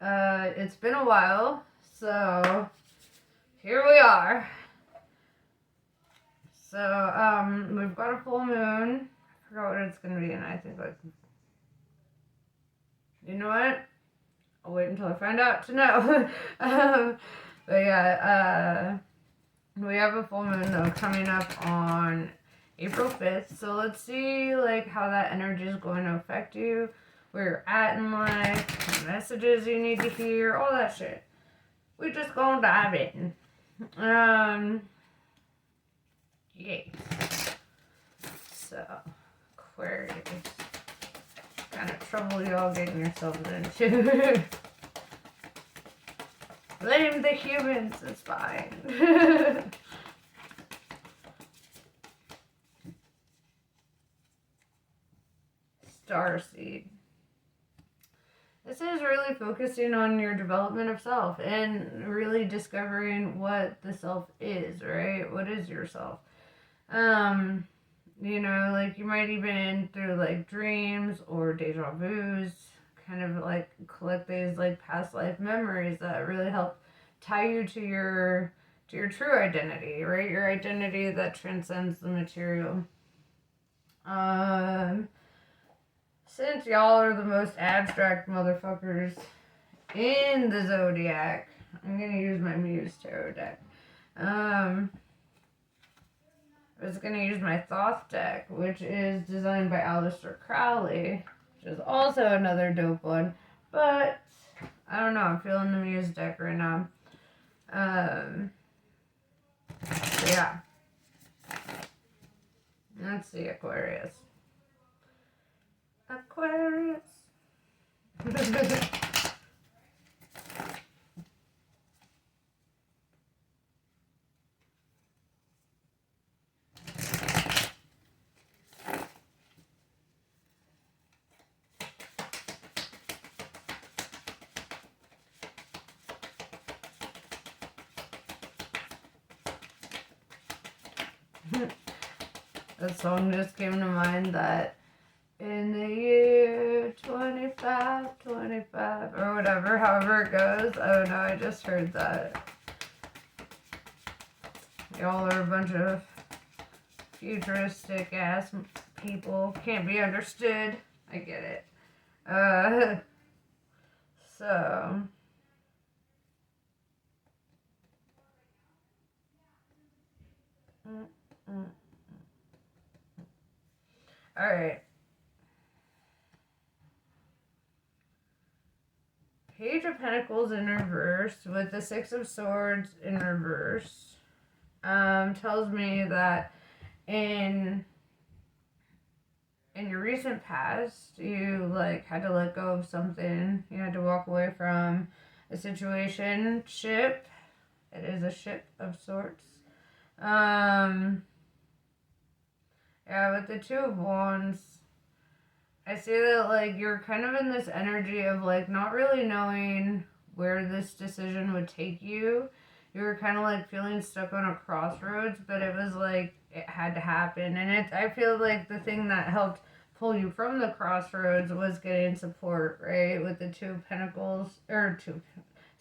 It's been a while, so here we are. So, we've got a full moon. I forgot what it's gonna be, and I think like, you know what? I'll wait until I find out to know. But yeah, we have a full moon though coming up on April 5th. So let's see like how that energy is going to affect you, where you're at in life, messages you need to hear, all that shit. We just gonna dive in. Yay. So, Aquarius. Kind of trouble y'all getting yourselves into. Blame the humans, it's fine. Starseed. This is really focusing on your development of self and really discovering what the self is, right? What is yourself? You know, like you might even through like dreams or deja vus kind of like collect these like past life memories that really help tie you to your true identity, right? Your identity that transcends the material. Since y'all are the most abstract motherfuckers in the zodiac, I'm gonna use my Muse tarot deck. I was gonna use my Thoth deck, which is designed by Aleister Crowley, which is also another dope one. But I don't know, I'm feeling the Muse deck right now. So yeah. Let's see, Aquarius. Aquarius. A song just came to mind that in the year 2525 or whatever, however it goes. I don't know, I just heard that. Y'all are a bunch of futuristic ass people. Can't be understood. I get it. So. Alright. Page of Pentacles in reverse with the Six of Swords in reverse tells me that in your recent past you like had to let go of something. You had to walk away from a situation. Ship. It is a ship of sorts. Yeah, with the Two of Wands, I see that like you're kind of in this energy of like not really knowing where this decision would take you. You were kind of like feeling stuck on a crossroads, but it was like it had to happen. And I feel like the thing that helped pull you from the crossroads was getting support, right? With the Two of Pentacles, or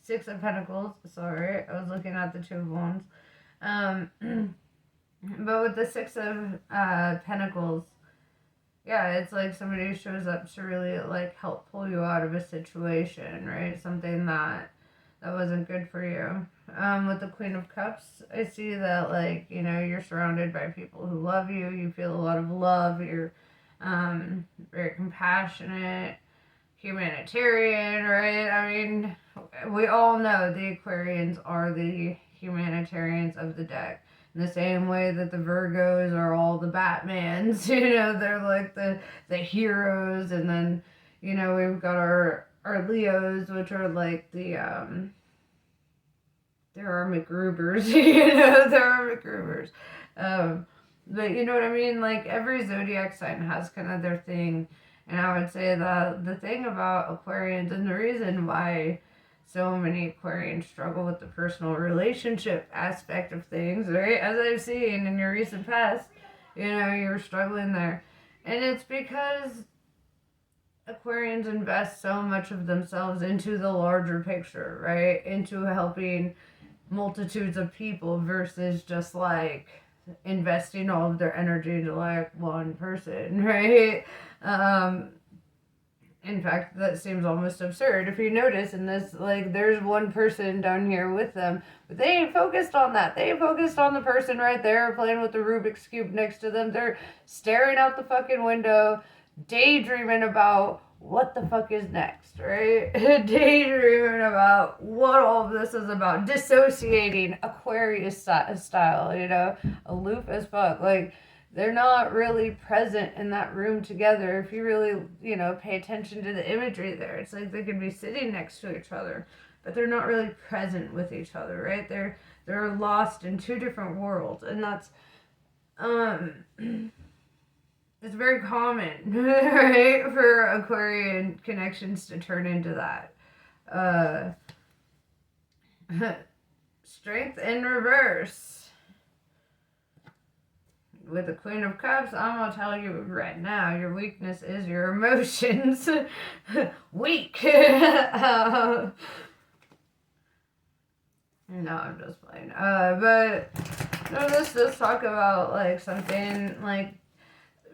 Six of Pentacles. Sorry, I was looking at the Two of Wands. But with the Six of Pentacles, yeah, it's like somebody shows up to really like help pull you out of a situation, right? Something that wasn't good for you. With the Queen of Cups, I see that like, you know, you're surrounded by people who love you. You feel a lot of love. You're very compassionate, humanitarian, right? I mean, we all know the Aquarians are the humanitarians of the deck. In the same way that the Virgos are all the Batmans, you know, they're like the heroes, and then, you know, we've got our Leos, which are like the there are McGrubers, you know, there are McGrubers. But you know what I mean? Like every zodiac sign has kind of their thing. And I would say that the thing about Aquarians and the reason why so many Aquarians struggle with the personal relationship aspect of things, right? As I've seen in your recent past, you know, you're struggling there. And it's because Aquarians invest so much of themselves into the larger picture, right? Into helping multitudes of people versus just like investing all of their energy into like one person, right? Um, in fact, that seems almost absurd. If you notice in this, like, there's one person down here with them, but they ain't focused on that. They ain't focused on the person right there playing with the Rubik's Cube next to them. They're staring out the fucking window, daydreaming about what the fuck is next, right? Daydreaming about what all of this is about. Dissociating, Aquarius style, you know, aloof as fuck. Like, they're not really present in that room together. If you really, you know, pay attention to the imagery there, it's like they could be sitting next to each other, but they're not really present with each other, right? They're lost in two different worlds, and that's it's very common, right, for Aquarian connections to turn into that. Strength in reverse. With the Queen of Cups, I'm going to tell you right now, your weakness is your emotions. Weak. No, I'm just playing. But no, let's just talk about like something like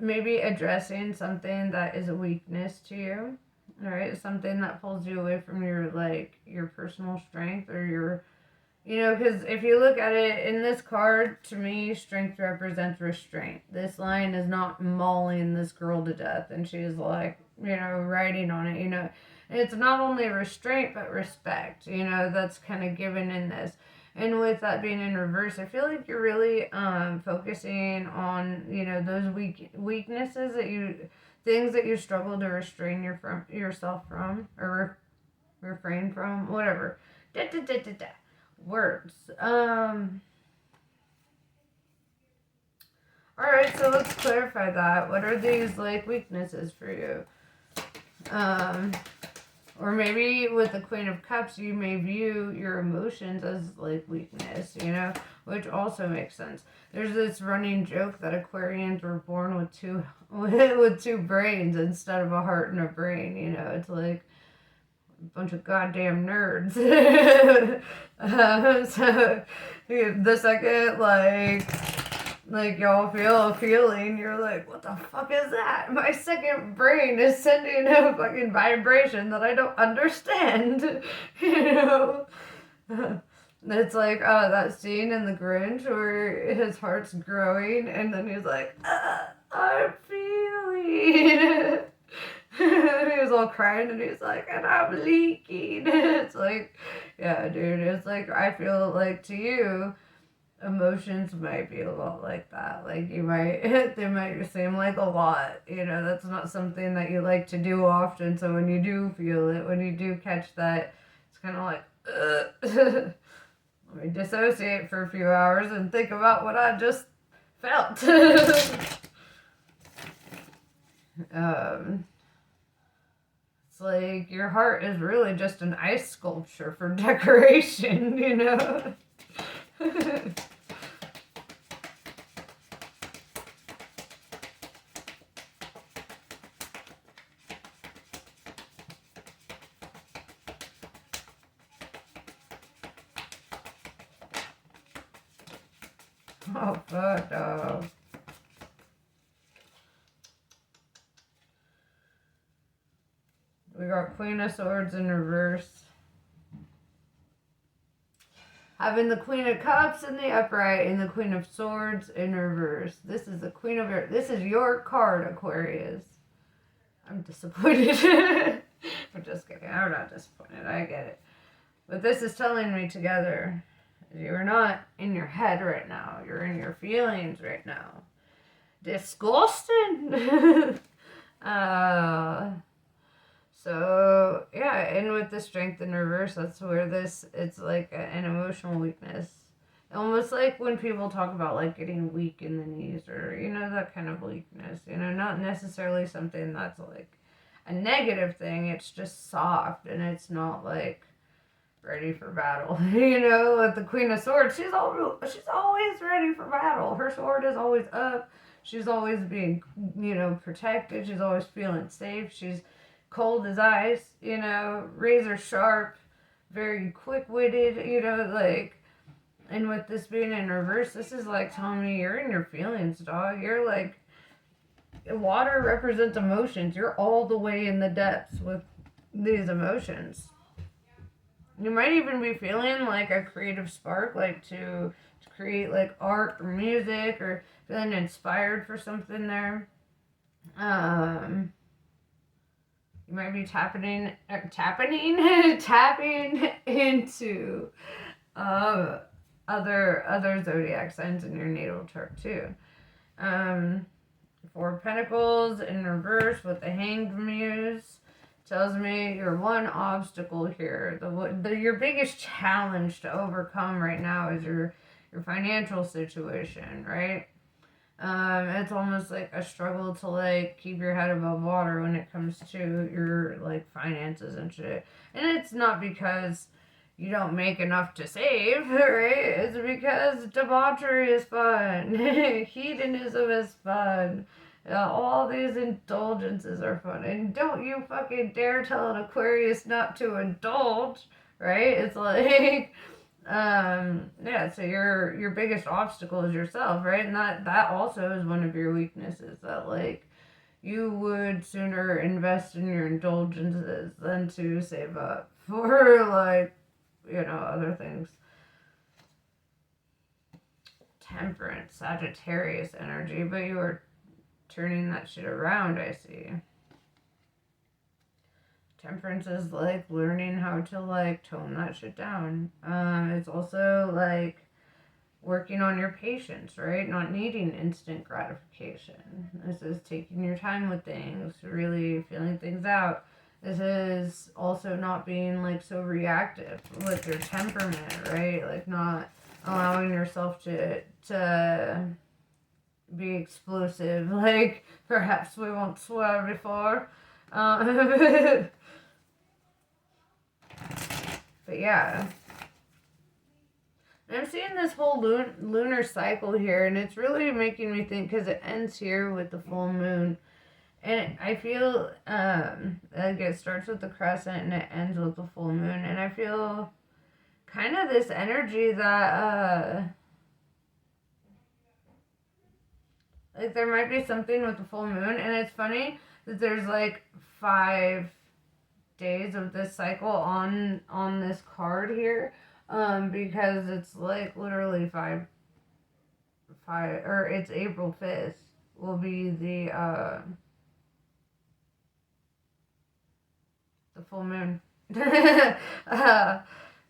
maybe addressing something that is a weakness to you, right? Something that pulls you away from your like your personal strength or your, you know, because if you look at it in this card, to me, strength represents restraint. This lion is not mauling this girl to death, and she's like, you know, riding on it, you know. And it's not only restraint, but respect, you know, that's kind of given in this. And with that being in reverse, I feel like you're really focusing on, you know, those weaknesses that you, things that you struggle to restrain yourself from, or refrain from, whatever. Words. Alright, so let's clarify that. What are these like weaknesses for you? Or maybe with the Queen of Cups, you may view your emotions as like weakness, you know, which also makes sense. There's this running joke that Aquarians were born with two with two brains instead of a heart and a brain, you know. It's like bunch of goddamn nerds. So the second like y'all feel a feeling, you're like, what the fuck is that? My second brain is sending a fucking vibration that I don't understand. You know? It's like that scene in The Grinch where his heart's growing and then he's like, I'm feeling. He was all crying and he's like, and I'm leaking. It's like, yeah, dude, it's like, I feel like to you, emotions might be a lot like that. Like you might, they might seem like a lot, you know, that's not something that you like to do often. So when you do feel it, when you do catch that, it's kind of like, let me dissociate for a few hours and think about what I just felt. It's like your heart is really just an ice sculpture for decoration, you know? Oh, fuck, dog. We got Queen of Swords in reverse. Having the Queen of Cups in the upright and the Queen of Swords in reverse. This is the Queen of Earth. This is your card, Aquarius. I'm disappointed. I'm just kidding. I'm not disappointed. I get it. But this is telling me together, you're not in your head right now. You're in your feelings right now. Disgusting. So, yeah, and with the strength in reverse, that's where it's like an emotional weakness. Almost like when people talk about like getting weak in the knees or, you know, that kind of weakness. You know, not necessarily something that's like a negative thing. It's just soft and it's not like ready for battle. You know, with the Queen of Swords, she's always ready for battle. Her sword is always up. She's always being, you know, protected. She's always feeling safe. She's cold as ice, you know, razor sharp, very quick-witted, you know, like, and with this being in reverse, this is like telling me you're in your feelings, dog. You're like, water represents emotions. You're all the way in the depths with these emotions. You might even be feeling like a creative spark, like to create like art or music, or feeling inspired for something there. You might be tapping into uh, other zodiac signs in your natal chart too. Um, Four of Pentacles in reverse with the Hanged Muse tells me your one obstacle here, your biggest challenge to overcome right now is your financial situation, right? It's almost like a struggle to like keep your head above water when it comes to your like finances and shit. And it's not because you don't make enough to save, right? It's because debauchery is fun. Hedonism is fun. All these indulgences are fun. And don't you fucking dare tell an Aquarius not to indulge, right? It's like yeah, so your biggest obstacle is yourself, right? And that also is one of your weaknesses, that like you would sooner invest in your indulgences than to save up for like, you know, other things. Temperance, Sagittarius energy, but you are turning that shit around, I see. Temperance is like learning how to like tone that shit down. It's also like working on your patience, right? Not needing instant gratification. This is taking your time with things, really feeling things out. This is also not being like so reactive with your temperament, right? Like not allowing yourself to be explosive, like perhaps we won't swear before. But yeah, I'm seeing this whole lunar cycle here, and it's really making me think because it ends here with the full moon, and I feel like it starts with the crescent and it ends with the full moon, and I feel kind of this energy that like there might be something with the full moon, and it's funny that there's like 5 days of this cycle on this card here, because it's like literally five, or it's April 5th will be the full moon.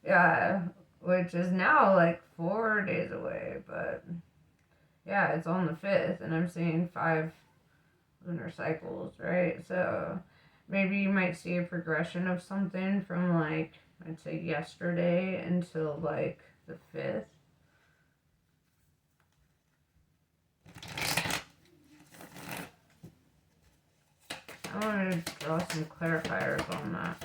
Yeah, which is now like 4 days away, but yeah, it's on the 5th, and I'm seeing 5 lunar cycles, right? So maybe you might see a progression of something from like, I'd say yesterday until like the 5th. I want to draw some clarifiers on that.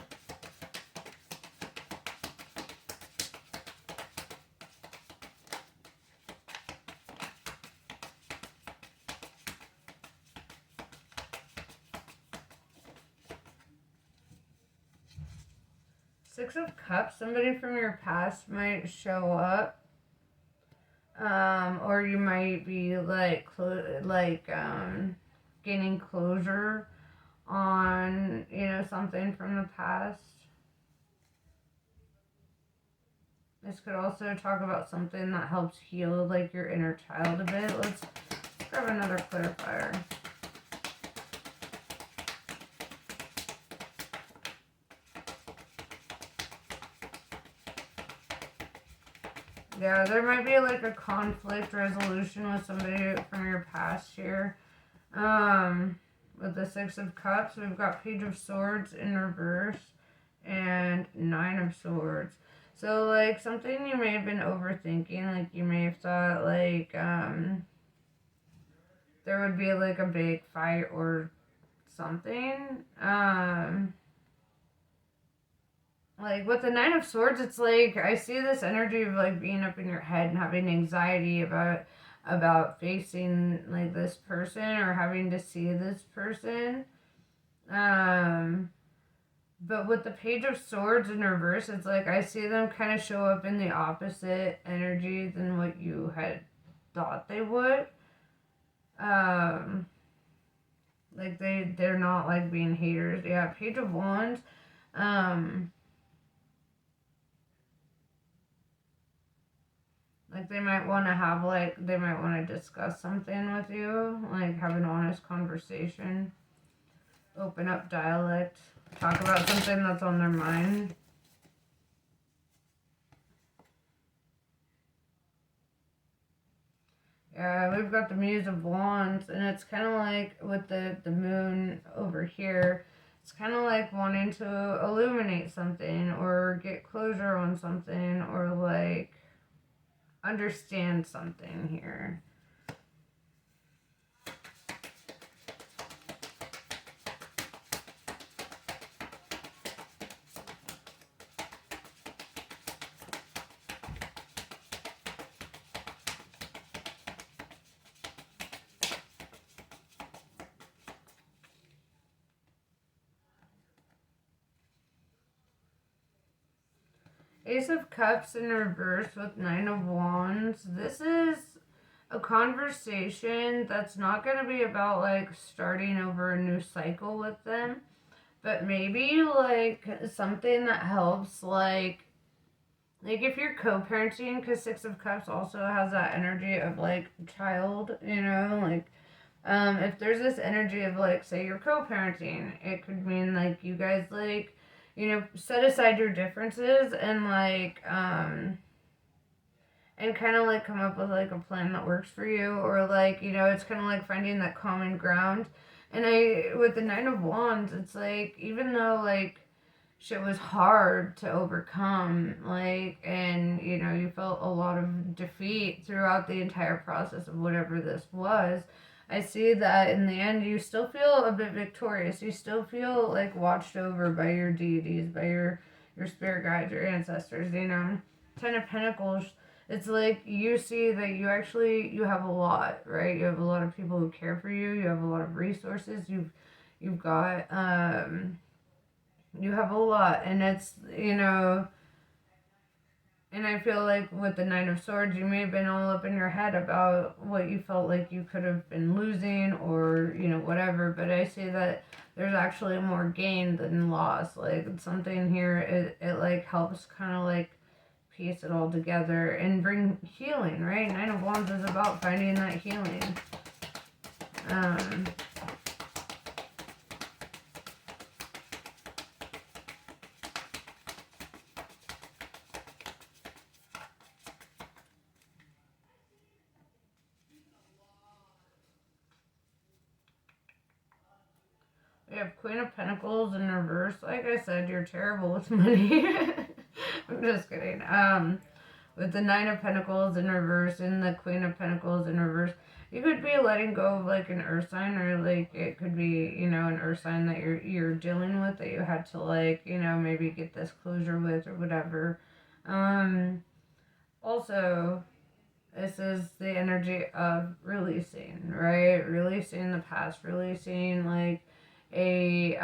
Six of Cups, somebody from your past might show up. Or you might be like, gaining closure on, you know, something from the past. This could also talk about something that helps heal like your inner child a bit. Let's grab another clarifier. Yeah, there might be like a conflict resolution with somebody from your past here. With the Six of Cups, we've got Page of Swords in reverse and Nine of Swords. So like something you may have been overthinking, like you may have thought like there would be like a big fight or something. Like with the Nine of Swords, it's like I see this energy of like being up in your head and having anxiety about facing like this person or having to see this person. But with the Page of Swords in reverse, it's like I see them kind of show up in the opposite energy than what you had thought they would. Um, like they're not like being haters. Yeah, Page of Wands. Um, like they might want to have like they might want to discuss something with you, like have an honest conversation, open up dialect, talk about something that's on their mind. Yeah, we've got the Muse of Wands, and it's kind of like with the moon over here, it's kind of like wanting to illuminate something or get closure on something or like understand something here. Ace of Cups in reverse with Nine of Wands. This is a conversation that's not going to be about like starting over a new cycle with them, but maybe like something that helps like if you're co-parenting, because Six of Cups also has that energy of like child, you know, like if there's this energy of like say you're co-parenting, it could mean like you guys like, you know, set aside your differences and like and kind of like come up with like a plan that works for you, or like, you know, it's kind of like finding that common ground. And I with the Nine of Wands, it's like even though like shit was hard to overcome, like, and you know, you felt a lot of defeat throughout the entire process of whatever this was. I see that in the end you still feel a bit victorious. You still feel like watched over by your deities, by your spirit guides, your ancestors, you know. Ten of Pentacles, it's like you see that you have a lot, right? You have a lot of people who care for you, you have a lot of resources, you've got you have a lot, and it's, you know, and I feel like with the Nine of Swords, you may have been all up in your head about what you felt like you could have been losing or, you know, whatever. But I see that there's actually more gain than loss. Like something here, it like helps kind of like piece it all together and bring healing, right? Nine of Wands is about finding that healing. Um, We have Queen of Pentacles in reverse. Like I said, you're terrible with money. I'm just kidding. With the Nine of Pentacles in reverse and the Queen of Pentacles in reverse, you could be letting go of like an earth sign, or like it could be, you know, an earth sign that you're dealing with, that you had to like, you know, maybe get this closure with or whatever. Also, this is the energy of releasing, right? Releasing the past, releasing like a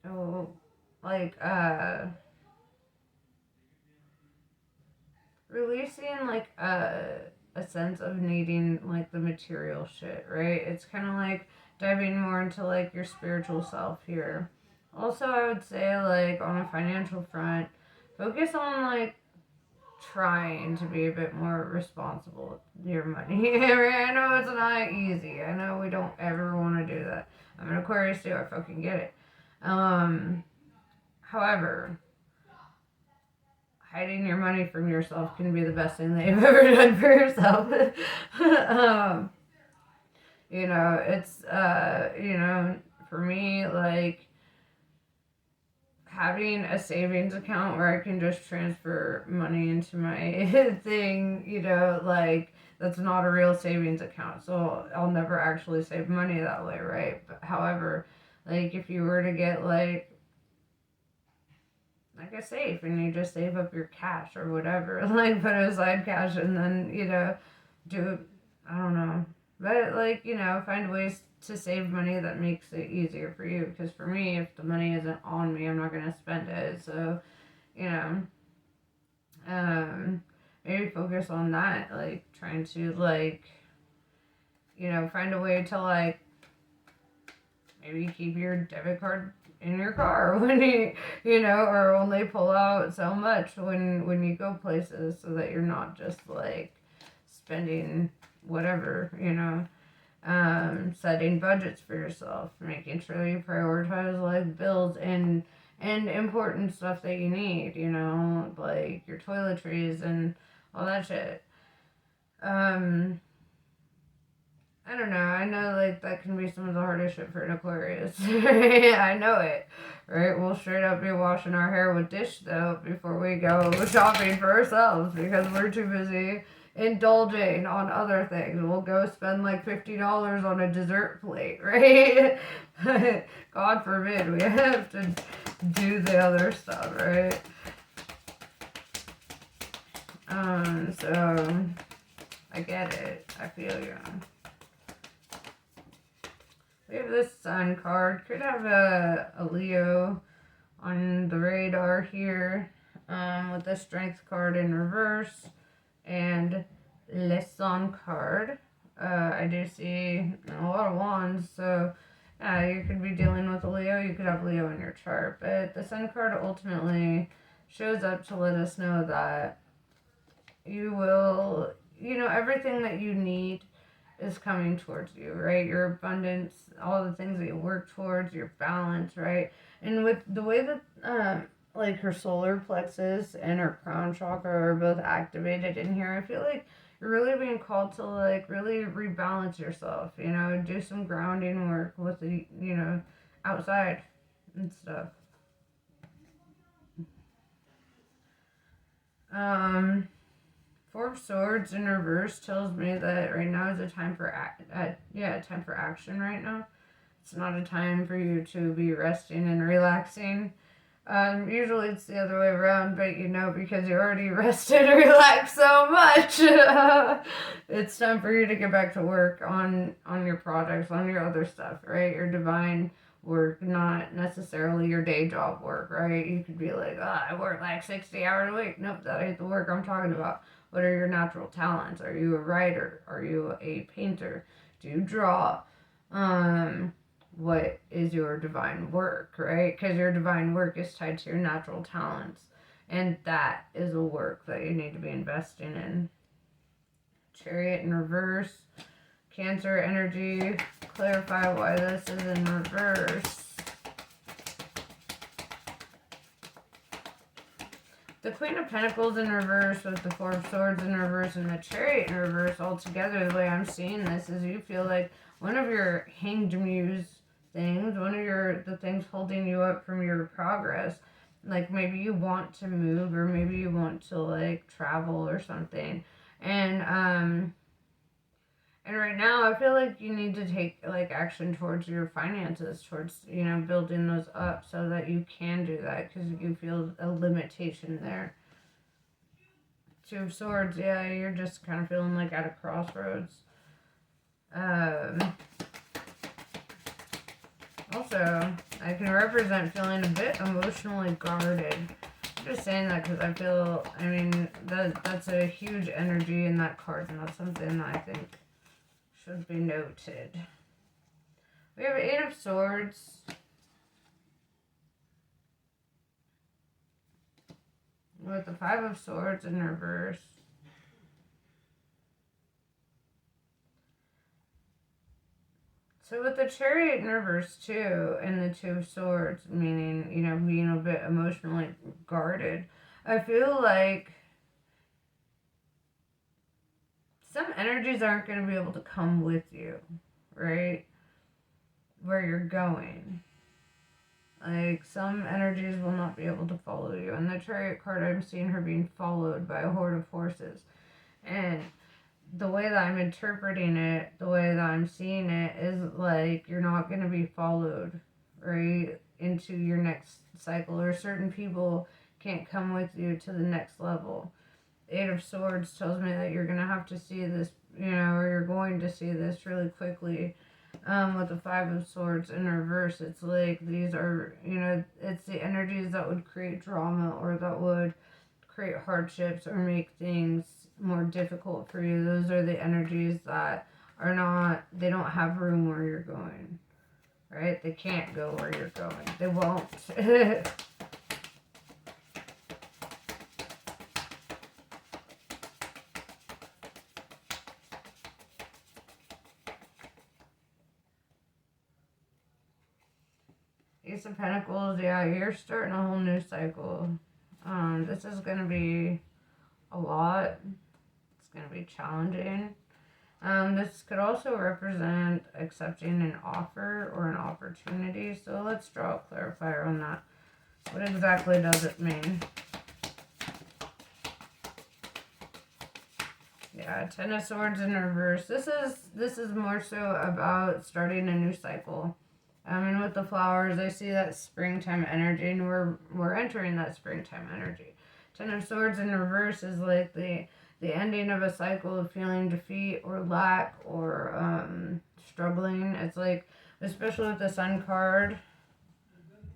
oh like releasing like a sense of needing like the material shit, right? It's kind of like diving more into like your spiritual self here. Also, I would say like on a financial front, focus on like trying to be a bit more responsible with your money. I know it's not easy. I know we don't ever want to do that. I'm an Aquarius too. I fucking get it. However, hiding your money from yourself can be the best thing that you've ever done for yourself. um, you know, it's you know, for me, like having a savings account where I can just transfer money into my thing, you know, like that's not a real savings account. So I'll never actually save money that way, right? But however, like if you were to get like a safe and you just save up your cash or whatever, like put aside cash and then, you know, do, I don't know. But like, you know, find ways to save money that makes it easier for you. Because for me, if the money isn't on me, I'm not going to spend it. So, you know, maybe focus on that. Like, trying to, like, find a way to, like, maybe keep your debit card in your car when or only pull out so much when you go places, so that you're not just, like, spending whatever, setting budgets for yourself, making sure you prioritize, like, bills and important stuff that you need, like your toiletries and all that shit. I don't know. I know, like, that can be some of the hardest shit for an Aquarius. I know it. Right? We'll straight up be washing our hair with dish soap before we go shopping for ourselves, because we're too busy indulging on other things. We'll go spend like $50 on a dessert plate, right? God forbid we have to do the other stuff, right? So I get it. I feel you. We have this Sun card. Could have a Leo on the radar here, with the Strength card in reverse and Le Sun card. I do see a lot of wands, so you could be dealing with a Leo. You could have Leo in your chart, but the Sun card ultimately shows up to let us know that you will, everything that you need is coming towards you, right? Your abundance, all the things that you work towards, your balance, right? And with the way that like her solar plexus and her crown chakra are both activated in here, I feel like you're really being called to, like, really rebalance yourself, do some grounding work with the, outside and stuff. Four of Swords in reverse tells me that right now is a time for time for action right now. It's not a time for you to be resting and relaxing. Usually it's the other way around, but because you already rested and relaxed so much, it's time for you to get back to work on your projects, on your other stuff, right? Your divine work, not necessarily your day job work, right? You could be like, I work like 60 hours a week. Nope, that ain't the work I'm talking about. What are your natural talents? Are you a writer? Are you a painter? Do you draw? What is your divine work, right? Because your divine work is tied to your natural talents. And that is a work that you need to be investing in. Chariot in reverse. Cancer energy. Clarify why this is in reverse. The Queen of Pentacles in reverse with the Four of Swords in reverse and the Chariot in reverse all together, the way I'm seeing this is you feel like one of your hanged muse things, one of the things holding you up from your progress, like maybe you want to move or maybe you want to, like, travel or something. And right now, I feel like you need to take, like, action towards your finances, towards, building those up so that you can do that, because you feel a limitation there. Two of Swords, yeah, you're just kind of feeling like at a crossroads. Also, I can represent feeling a bit emotionally guarded. I'm just saying that because I feel, that's a huge energy in that card, and that's something that I think should be noted. We have Eight of Swords. With the Five of Swords in reverse. So with the Chariot in reverse too, and the Two of Swords, meaning, being a bit emotionally guarded, I feel like some energies aren't going to be able to come with you, right? Where you're going. Like, some energies will not be able to follow you. And the Chariot card, I'm seeing her being followed by a horde of horses. And the way that I'm interpreting it, the way that I'm seeing it, is like you're not going to be followed, right, into your next cycle. Or certain people can't come with you to the next level. Eight of Swords tells me that you're going to have to see this, or you're going to see this really quickly. With the Five of Swords in reverse, it's like these are, it's the energies that would create drama or that would create hardships or make things more difficult for you. Those are the energies that are not, they don't have room where you're going, right? They can't go where you're going. They won't. Ace of Pentacles, yeah, you're starting a whole new cycle. This is going to be a lot. It's going to be challenging. This could also represent accepting an offer or an opportunity. So let's draw a clarifier on that. What exactly does it mean? Yeah, Ten of Swords in reverse. This is more so about starting a new cycle. And with the flowers, I see that springtime energy, and we're entering that springtime energy. Ten of Swords in reverse is like the ending of a cycle of feeling defeat or lack or struggling. It's like, especially with the Sun card,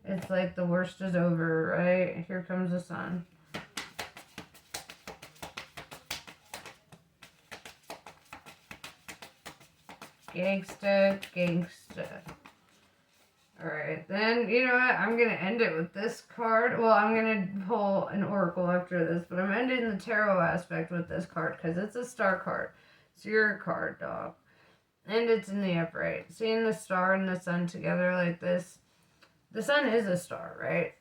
it's like the worst is over, right? Here comes the Sun. Gangsta, gangsta. Alright, then, you know what? I'm going to end it with this card. Well, I'm going to pull an oracle after this, but I'm ending the tarot aspect with this card because it's a star card. It's your card, dog. And it's in the upright. Seeing the star and the sun together like this, the sun is a star, right?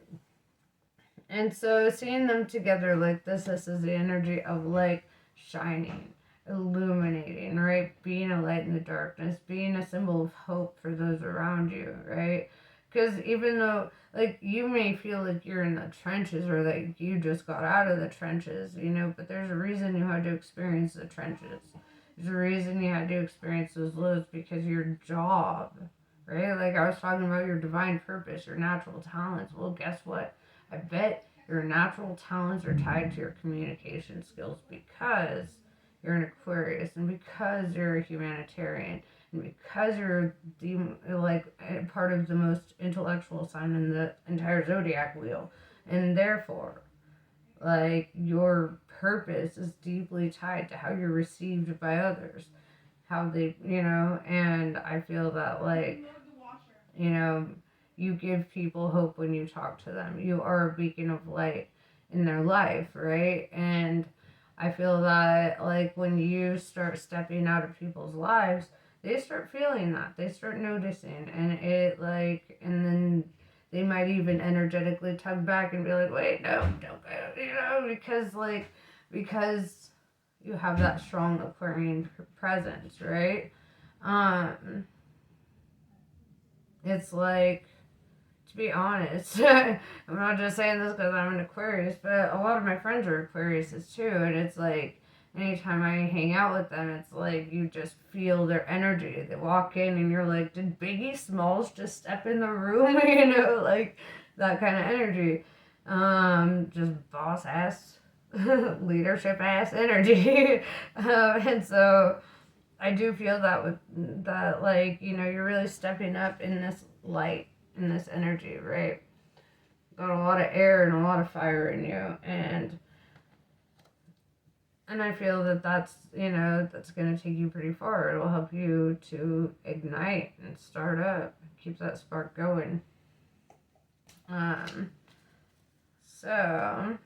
And so seeing them together like this is the energy of like shining, illuminating, right? Being a light in the darkness, being a symbol of hope for those around you, right? Because even though, like, you may feel like you're in the trenches or that you just got out of the trenches, but there's a reason you had to experience the trenches. There's a reason you had to experience those lows because your job, right? Like I was talking about your divine purpose, your natural talents. Well, guess what? I bet your natural talents are tied to your communication skills because you're an Aquarius and because you're a humanitarian and because you're part of the most intellectual sign in the entire zodiac wheel. And therefore, like, your purpose is deeply tied to how you're received by others, how they, and I feel that, like, you give people hope when you talk to them. You are a beacon of light in their life, right? And I feel that, like, when you start stepping out of people's lives, they start feeling that. They start noticing. And and then they might even energetically tug back and be like, wait, no, don't go, because you have that strong Aquarian presence, right? It's like, to be honest, I'm not just saying this because I'm an Aquarius, but a lot of my friends are Aquariuses too, and it's like, anytime I hang out with them, it's like you just feel their energy. They walk in and you're like, did Biggie Smalls just step in the room? Like that kind of energy. Just boss ass, leadership ass energy. And so I do feel that with that, like, you're really stepping up in this light, in this energy, right? Got a lot of air and a lot of fire in you, and I feel that that's going to take you pretty far. It'll help you to ignite and start up, keep that spark going. So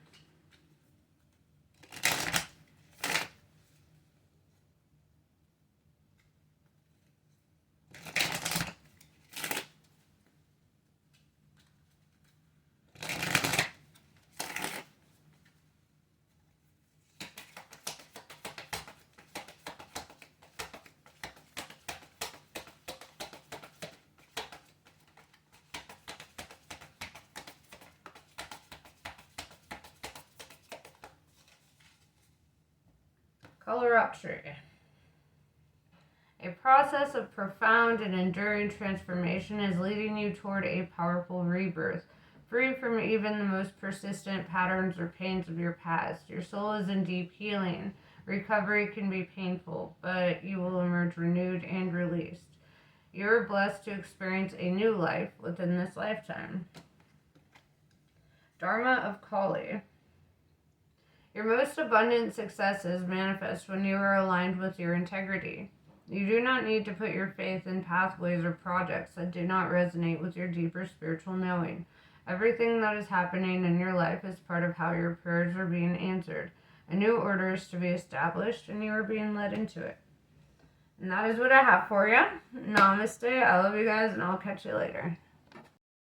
color up tree. A process of profound and enduring transformation is leading you toward a powerful rebirth, free from even the most persistent patterns or pains of your past. Your soul is in deep healing. Recovery can be painful, but you will emerge renewed and released. You're blessed to experience a new life within this lifetime. Dharma of Kali. Your most abundant successes manifest when you are aligned with your integrity. You do not need to put your faith in pathways or projects that do not resonate with your deeper spiritual knowing. Everything that is happening in your life is part of how your prayers are being answered. A new order is to be established, and you are being led into it. And that is what I have for you. Namaste. I love you guys, and I'll catch you later.